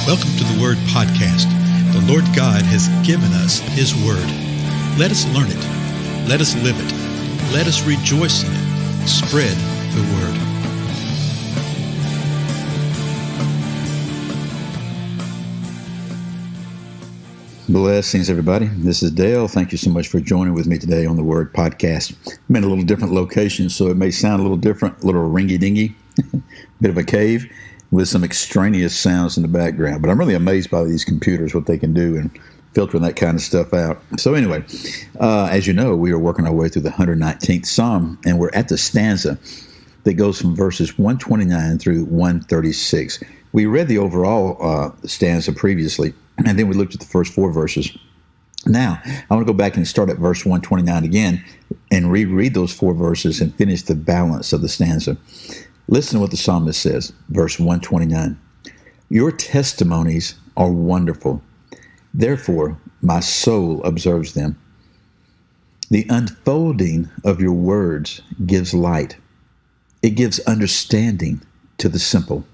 Welcome to the Word Podcast. The Lord God has given us His Word. Let us learn it. Let us live it. Let us rejoice in it. Spread the Word. Blessings, everybody. This is Dale. Thank you so much for joining with me today on the Word Podcast. I'm in a little different location, so it may sound a little different, a little ringy-dingy, bit of a cave with some extraneous sounds in the background. But I'm really amazed by these computers, what they can do and filtering that kind of stuff out. So anyway, as you know, we are working our way through the 119th Psalm, and we're at the stanza that goes from verses 129 through 136. We read the overall stanza previously, and then we looked at the first four verses. Now, I want to go back and start at verse 129 again and reread those four verses and finish the balance of the stanza. Listen to what the psalmist says, verse 129. Your testimonies are wonderful. Therefore, my soul observes them. The unfolding of your words gives light. It gives understanding to the simple.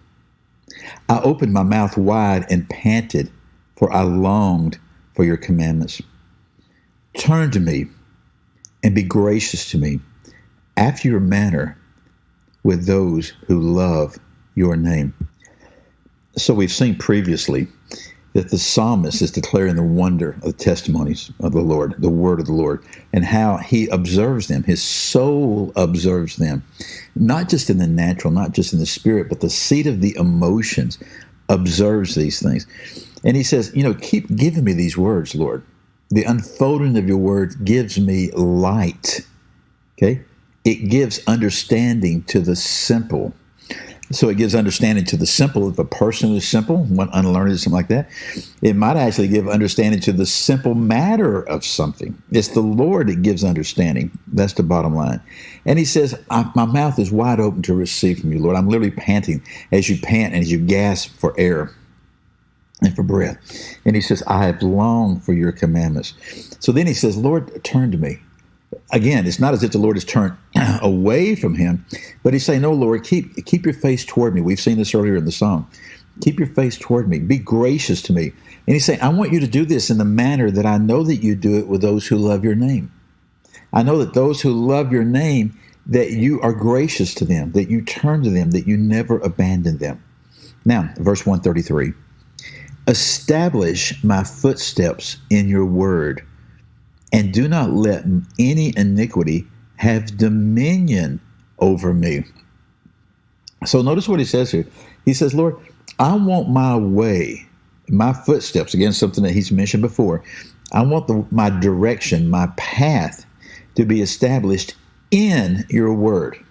I opened my mouth wide and panted, for I longed for your commandments. Turn to me and be gracious to me after your manner with those who love your name. So we've seen previously that the psalmist is declaring the wonder of the testimonies of the Lord, the word of the Lord, and how he observes them. His soul observes them, not just in the natural, not just in the spirit, but the seat of the emotions observes these things. And he says, keep giving me these words, Lord. The unfolding of your word gives me light. Okay? It gives understanding to the simple. So it gives understanding to the simple. If a person is simple, one unlearned or something like that, it might actually give understanding to the simple matter of something. It's the Lord that gives understanding. That's the bottom line. And he says, my mouth is wide open to receive from you, Lord. I'm literally panting as you pant and as you gasp for air and for breath. And he says, I have longed for your commandments. So then he says, Lord, turn to me. Again, it's not as if the Lord has turned away from him, but he's saying, no, Lord, keep your face toward me. We've seen this earlier in the song. Keep your face toward me. Be gracious to me. And he's saying, I want you to do this in the manner that I know that you do it with those who love your name. I know that those who love your name, that you are gracious to them, that you turn to them, that you never abandon them. Now, verse 133. Establish my footsteps in your word, and do not let any iniquity have dominion over me. So notice what he says here. He says, Lord, I want my way, my footsteps, again, something that he's mentioned before. I want my direction, my path to be established in your word.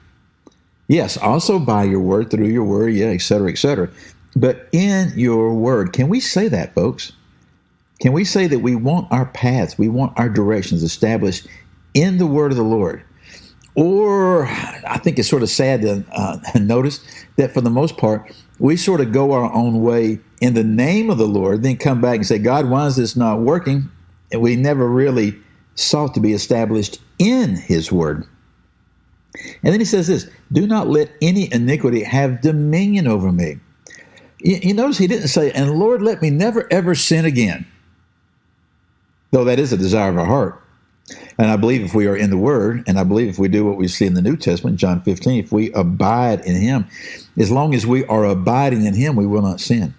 Yes, also by your word, through your word, yeah, et cetera, but in your word. Can we say that, folks? Can we say that we want our paths, we want our directions established in the word of the Lord? Or I think it's sort of sad to notice that for the most part, we sort of go our own way in the name of the Lord, then come back and say, God, why is this not working? And we never really sought to be established in his word. And then he says this, do not let any iniquity have dominion over me. You notice he didn't say, and Lord, let me never, ever sin again. Though that is a desire of our heart. And I believe if we are in the Word, and I believe if we do what we see in the New Testament, John 15, if we abide in Him, as long as we are abiding in Him, we will not sin.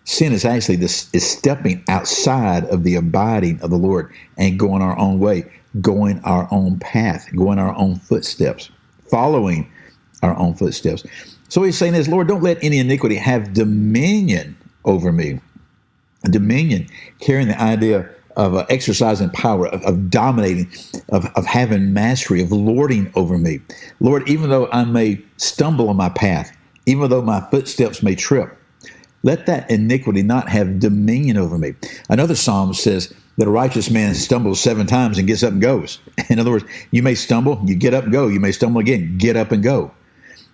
Sin is actually is stepping outside of the abiding of the Lord and going our own way, going our own path, going our own footsteps, following our own footsteps. So he's saying this, Lord, don't let any iniquity have dominion over me. Dominion, carrying the idea of exercising power, of dominating, of having mastery, of lording over me. Lord, even though I may stumble on my path, even though my footsteps may trip, let that iniquity not have dominion over me. Another psalm says that a righteous man stumbles 7 times and gets up and goes. In other words, you may stumble, you get up and go. You may stumble again, get up and go.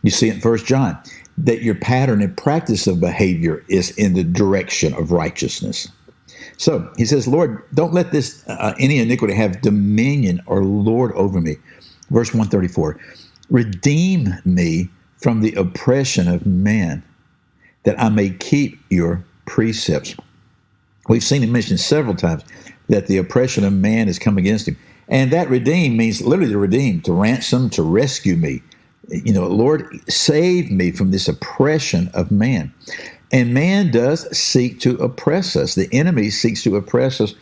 You see it in 1 John, that your pattern and practice of behavior is in the direction of righteousness. So he says, Lord, don't let this any iniquity have dominion or lord over me. Verse 134, redeem me from the oppression of man, that I may keep your precepts. We've seen it mentioned several times that the oppression of man has come against him. And that redeem means literally to redeem, to ransom, to rescue me. Lord, save me from this oppression of man. And man does seek to oppress us. The enemy seeks to oppress us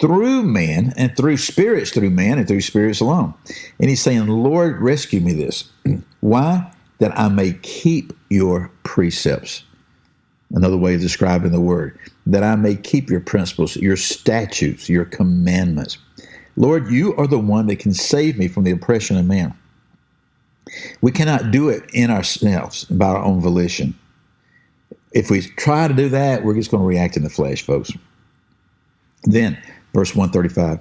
through man and through spirits through man and through spirits alone. And he's saying, Lord, rescue me this. Why? That I may keep your precepts. Another way of describing the word, that I may keep your principles, your statutes, your commandments. Lord, you are the one that can save me from the oppression of man. We cannot do it in ourselves by our own volition. If we try to do that, we're just going to react in the flesh, folks. Then, verse 135,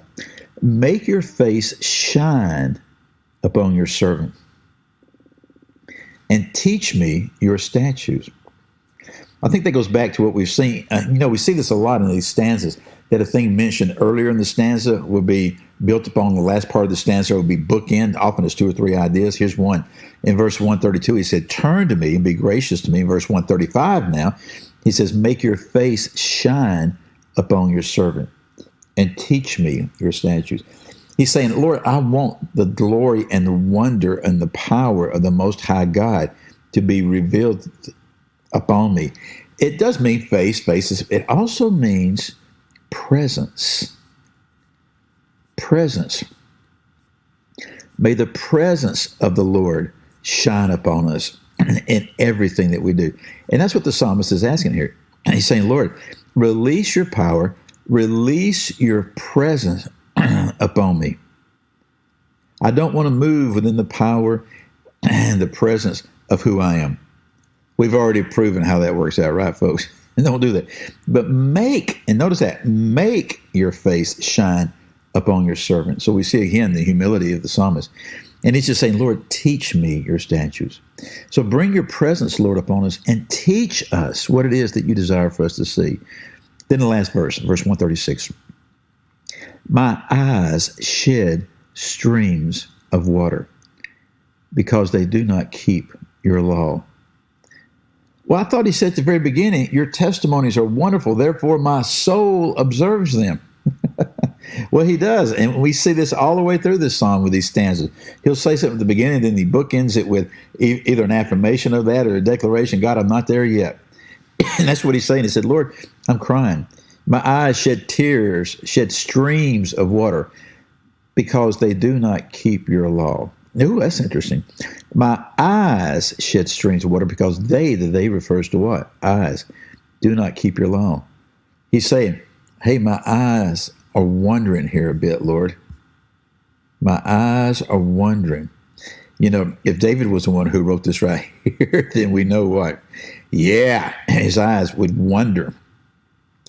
make your face shine upon your servant and teach me your statutes. I think that goes back to what we've seen. We see this a lot in these stanzas, that a thing mentioned earlier in the stanza will be built upon the last part of the stanza, will be bookend. Often it's 2 or 3 ideas. Here's one. In verse 132, he said, turn to me and be gracious to me. In verse 135 now, he says, make your face shine upon your servant and teach me your statutes. He's saying, Lord, I want the glory and the wonder and the power of the Most High God to be revealed upon me. It does mean faces. It also means presence. Presence. May the presence of the Lord shine upon us in everything that we do. And that's what the psalmist is asking here. He's saying, Lord, release your power, release your presence upon me. I don't want to move within the power and the presence of who I am. We've already proven how that works out, right, folks? Don't do that. But make your face shine upon your servant. So we see again the humility of the psalmist. And he's just saying, Lord, teach me your statutes. So bring your presence, Lord, upon us and teach us what it is that you desire for us to see. Then the last verse 136. My eyes shed streams of water because they do not keep your law. Well, I thought he said at the very beginning, your testimonies are wonderful, therefore my soul observes them. Well, he does. And we see this all the way through this song with these stanzas. He'll say something at the beginning, then he bookends it with either an affirmation of that or a declaration, God, I'm not there yet. And that's what he's saying. He said, Lord, I'm crying. My eyes shed tears, shed streams of water because they do not keep your law. Ooh, that's interesting. My eyes shed streams of water because they refers to what? Eyes. Do not keep your law. He's saying, hey, my eyes are wandering here a bit, Lord. My eyes are wandering. If David was the one who wrote this right here, then we know what? Yeah, his eyes would wander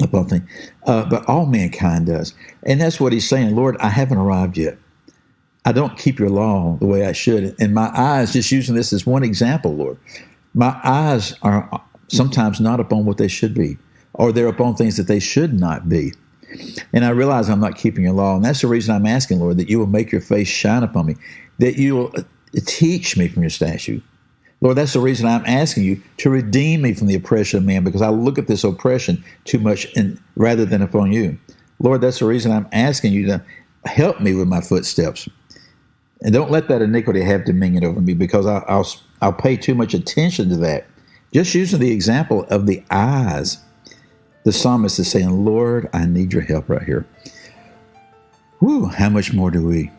upon things. But all mankind does. And that's what he's saying. Lord, I haven't arrived yet. I don't keep your law the way I should. And my eyes, just using this as one example, Lord, my eyes are sometimes not upon what they should be, or they're upon things that they should not be. And I realize I'm not keeping your law. And that's the reason I'm asking, Lord, that you will make your face shine upon me, that you will teach me from your statute. Lord, that's the reason I'm asking you to redeem me from the oppression of man, because I look at this oppression too much rather than upon you. Lord, that's the reason I'm asking you to help me with my footsteps. And don't let that iniquity have dominion over me, because I'll pay too much attention to that. Just using the example of the eyes, the psalmist is saying, Lord, I need your help right here. Whew, how much more do we?